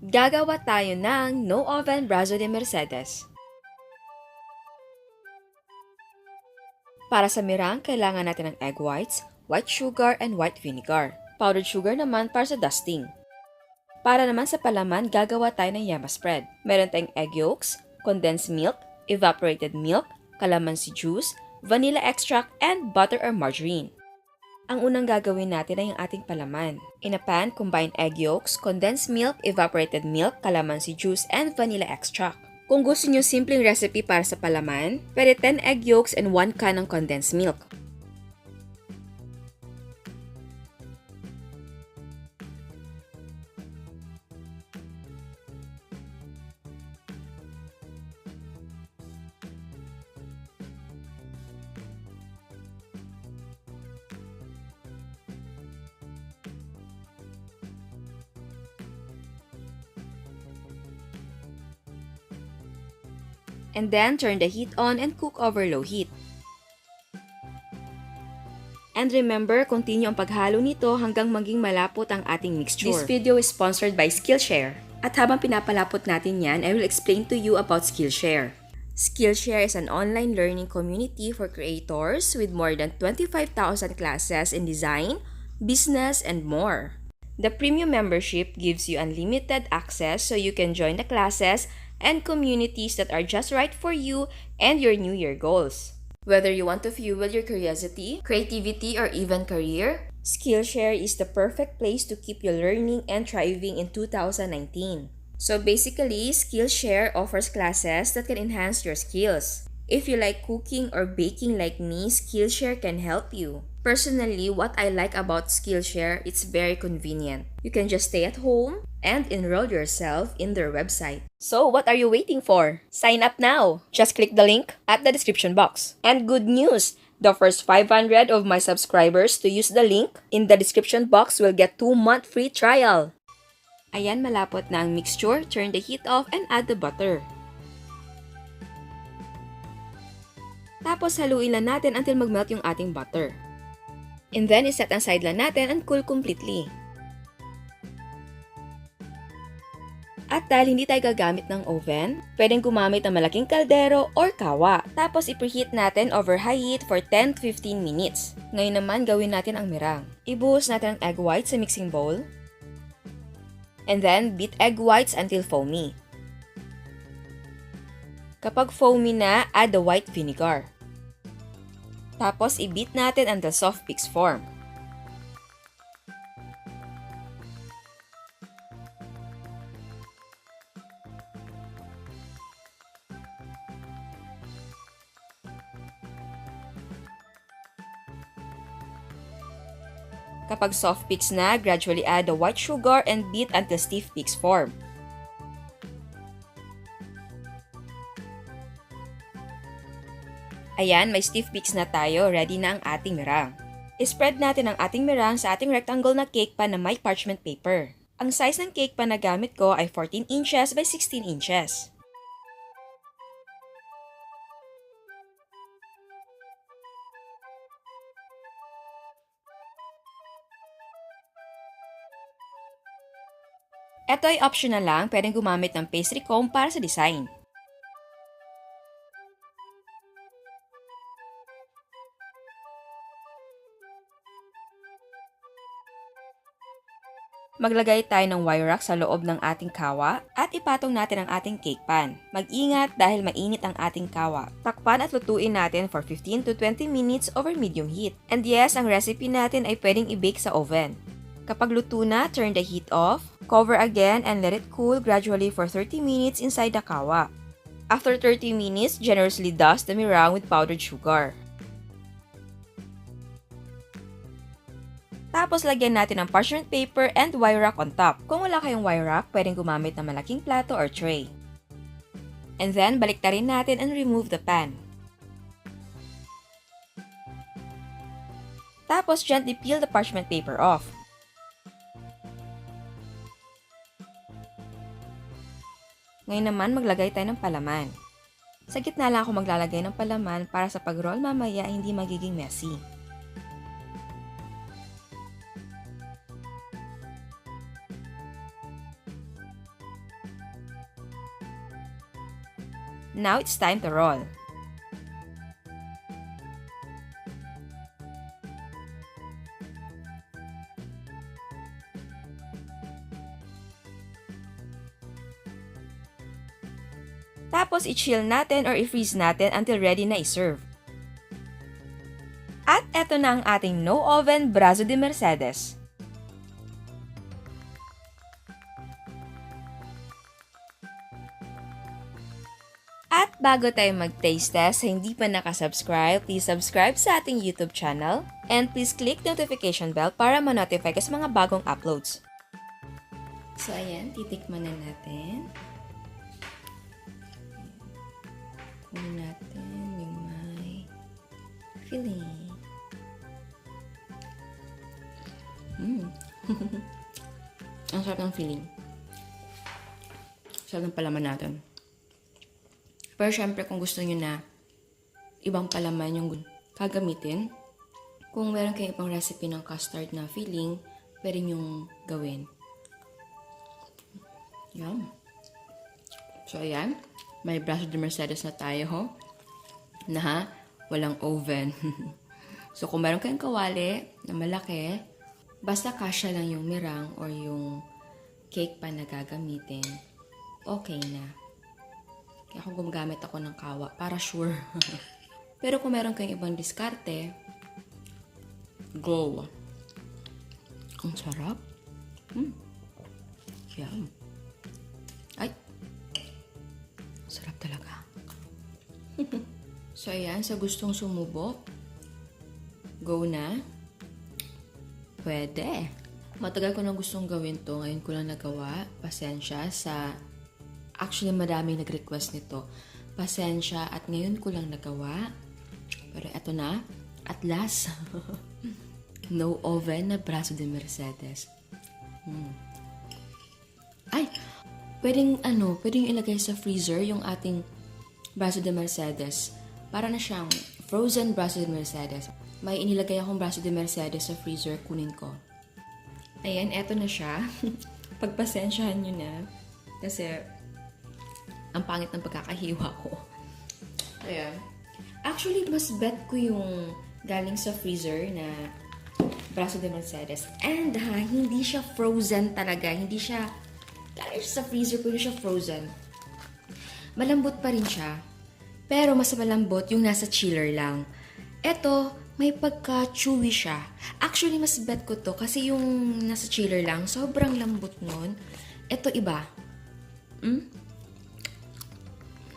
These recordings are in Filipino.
Gagawa tayo ng no oven brazo de Mercedes. Para sa meringue, kailangan natin ng egg whites, white sugar, and white vinegar. Powdered sugar naman para sa dusting. Para naman sa palaman, gagawa tayo ng yema spread. Meron tayong egg yolks, condensed milk, evaporated milk, calamansi juice, vanilla extract, and butter or margarine. Ang unang gagawin natin ay ang ating palaman. In a pan, combine egg yolks, condensed milk, evaporated milk, calamansi juice, and vanilla extract. Kung gusto niyo simpleng recipe para sa palaman, pwede 10 egg yolks and 1 can ng condensed milk. And then, turn the heat on and cook over low heat. And remember, continue ang paghalo nito hanggang maging malapot ang ating mixture. This video is sponsored by Skillshare. At habang pinapalapot natin yan, I will explain to you about Skillshare. Skillshare is an online learning community for creators with more than 25,000 classes in design, business, and more. The premium membership gives you unlimited access so you can join the classes and communities that are just right for you and your New Year goals. Whether you want to fuel your curiosity, creativity, or even career, Skillshare is the perfect place to keep you learning and thriving in 2019. So basically, Skillshare offers classes that can enhance your skills. If you like cooking or baking like me, Skillshare can help you. Personally, what I like about Skillshare, it's very convenient. You can just stay at home and enroll yourself in their website. So what are you waiting for? Sign up now! Just click the link at the description box. And good news! The first 500 of my subscribers to use the link in the description box will get 2-month free trial. Ayan, malapot na ang mixture. Turn the heat off and add the butter. Tapos haluin lang natin until magmelt yung ating butter. And then, iset aside lang natin and cool completely. At dahil hindi tayo gagamit ng oven, pwedeng gumamit ng malaking kaldero or kawa. Tapos i-preheat natin over high heat for 10 to 15 minutes. Ngayon naman, gawin natin ang meringue. Ibuhos natin ang egg whites sa mixing bowl. And then, beat egg whites until foamy. Kapag foamy na, add the white vinegar. Tapos, i-beat natin until soft peaks form. Kapag soft peaks na, gradually add the white sugar and beat until stiff peaks form. Ayan, may stiff peaks na tayo. Ready na ang ating meringue. I-spread natin ang ating meringue sa ating rectangle na cake pan na may parchment paper. Ang size ng cake pan na gamit ko ay 14 inches by 16 inches. Ito ay optional lang, pwedeng gumamit ng pastry comb para sa design. Maglagay tayo ng wire rack sa loob ng ating kawa at ipatong natin ang ating cake pan. Mag-ingat dahil mainit ang ating kawa. Takpan at lutuin natin for 15 to 20 minutes over medium heat. And yes, ang recipe natin ay pwedeng i-bake sa oven. Kapag luto na, turn the heat off, cover again and let it cool gradually for 30 minutes inside the kawa. After 30 minutes, generously dust the meringue with powdered sugar. Tapos, lagyan natin ng parchment paper and wire rack on top. Kung wala kayong wire rack, pwedeng gumamit ng malaking plato or tray. And then, baliktarin natin and remove the pan. Tapos, gently peel the parchment paper off. Ngayon naman, maglagay tayo ng palaman. Sa gitna lang ako maglalagay ng palaman para sa pag-roll mamaya hindi magiging messy. Now it's time to roll. Tapos i-chill natin or i-freeze natin until ready na i-serve. At eto na ang ating no oven brazo de Mercedes. At bago tayo mag-taste test, sa hindi pa nakasubscribe, please subscribe sa ating YouTube channel and please click notification bell para ma-notify ka sa mga bagong uploads. So ayan, titikman na natin. Kunin natin yung may filling. Ang sarap ng filling. Sarap ng palaman natin. Pero syempre kung gusto nyo na ibang palaman yung kagamitin, kung meron kayong ibang recipe ng custard na filling, pwede nyong gawin. Yum. So ayan, may brazo de Mercedes na tayo ho. Na walang oven. So kung meron kayong kawali na malaki, basta kasya lang yung mirang or yung cake pan na gagamitin, okay na. Kaya kung gumagamit ako ng kawa, para sure. Pero kung meron kayong ibang diskarte, go. Ang sarap. Yum. Ay. Sarap talaga. So ayan, sa gustong sumubok, go na. Pwede. Matagal ko nang gustong gawin to, ngayon ko lang nagawa. Pasensya sa... Actually, maraming nag-request nito. Pasensya at ngayon ko lang nagawa. Pero eto na, at last, no oven na brazo de Mercedes. Ay, pwedeng ilagay sa freezer yung ating brazo de Mercedes. Para na siyang frozen brazo de Mercedes. May inilagay akong brazo de Mercedes sa freezer, kunin ko. Ayan, eto na siya. Pagpasensyahan nyo na. Kasi, ang pangit ng pagkakahiwa ko. Ayan. Actually, mas bet ko yung galing sa freezer na brazo de Mercedes. And hindi siya frozen talaga. Hindi siya, galing siya sa freezer, pero siya frozen. Malambot pa rin siya. Pero mas malambot yung nasa chiller lang. Eto, may pagka-chewy siya. Actually, mas bet ko to kasi yung nasa chiller lang, sobrang lambot nun. Eto, iba.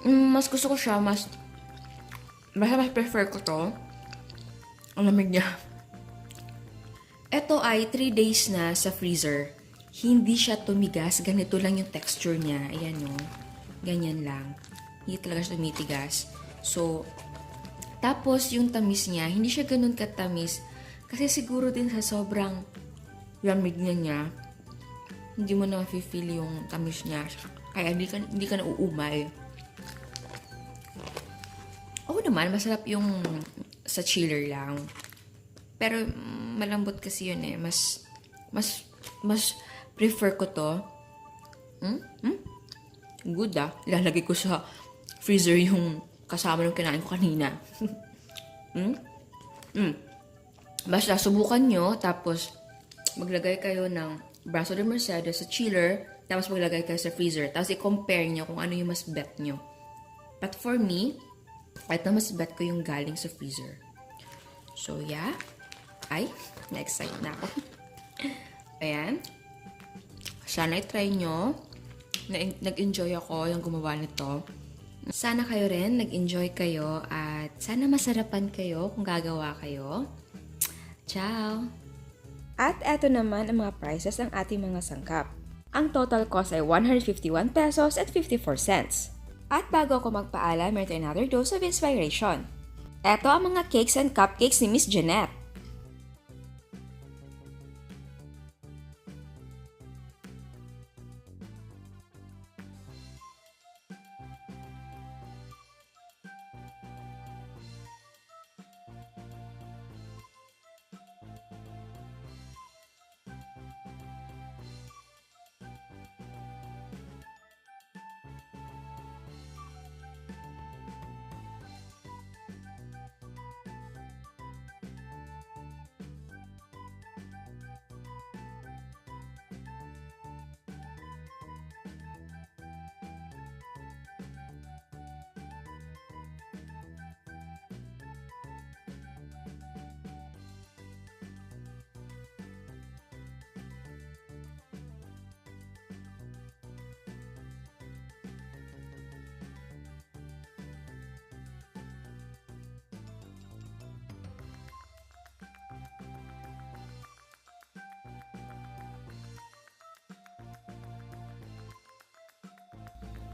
Mas gusto ko siya, mas prefer ko to. Ang lamig niya. Ito ay 3 days na sa freezer. Hindi siya tumigas. Ganito lang yung texture niya. Ayan o. Ganyan lang. Hindi talaga siya tumitigas. So, tapos yung tamis niya, hindi siya ganun katamis. Kasi siguro din sa sobrang lamig niya, hindi mo na ma-feel yung tamis niya. Kaya hindi ka nauumay. Oo naman, masarap yung sa chiller lang. Pero malambot kasi yun eh. Mas prefer ko to. Good ah. Ilalagay ko sa freezer yung kasama ng kinain ko kanina. Basta subukan nyo, tapos maglagay kayo ng brazo de Mercedes sa chiller, tapos maglagay kayo sa freezer. Tapos i-compare nyo kung ano yung mas bet nyo. But for me, ito mas bet ko yung galing sa freezer. So yeah. Ay, na-excite na ako. Ayan. Sana i-try nyo. Nag-enjoy ako yung gumawa nito. Sana kayo rin nag-enjoy kayo at sana masarapan kayo kung gagawa kayo. Ciao! At eto naman ang mga prices ng ating mga sangkap. Ang total cost ay 151 pesos at 54 cents. At bago ako magpaalam, meron another dose of inspiration. Eto ang mga cakes and cupcakes ni Miss Jeanette.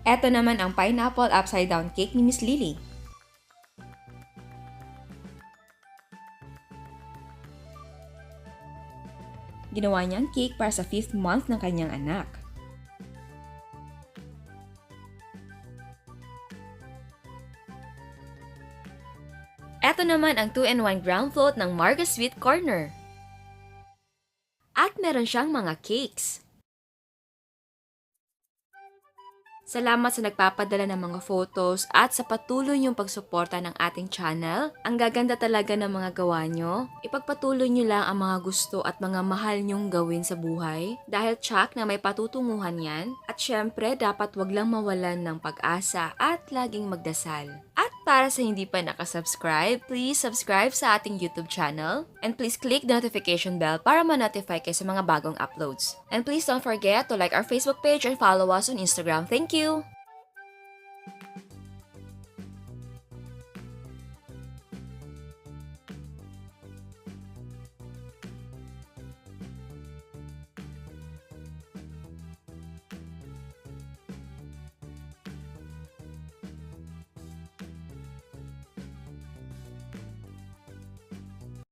Eto naman ang pineapple upside down cake ni Miss Lily. Ginawa niyang cake para sa 5th month ng kanyang anak. Eto naman ang 2-in-1 ground float ng Marga Sweet Corner. At meron siyang mga cakes. Salamat sa nagpapadala ng mga photos at sa patuloy niyong pagsuporta ng ating channel. Ang gaganda talaga ng mga gawa nyo. Ipagpatuloy nyo lang ang mga gusto at mga mahal nyong gawin sa buhay. Dahil tsak na may patutunguhan yan. At syempre, dapat wag lang mawalan ng pag-asa at laging magdasal. At para sa hindi pa nakasubscribe, please subscribe sa ating YouTube channel. And please click the notification bell para ma-notify kayo sa mga bagong uploads. And please don't forget to like our Facebook page and follow us on Instagram. Thank you!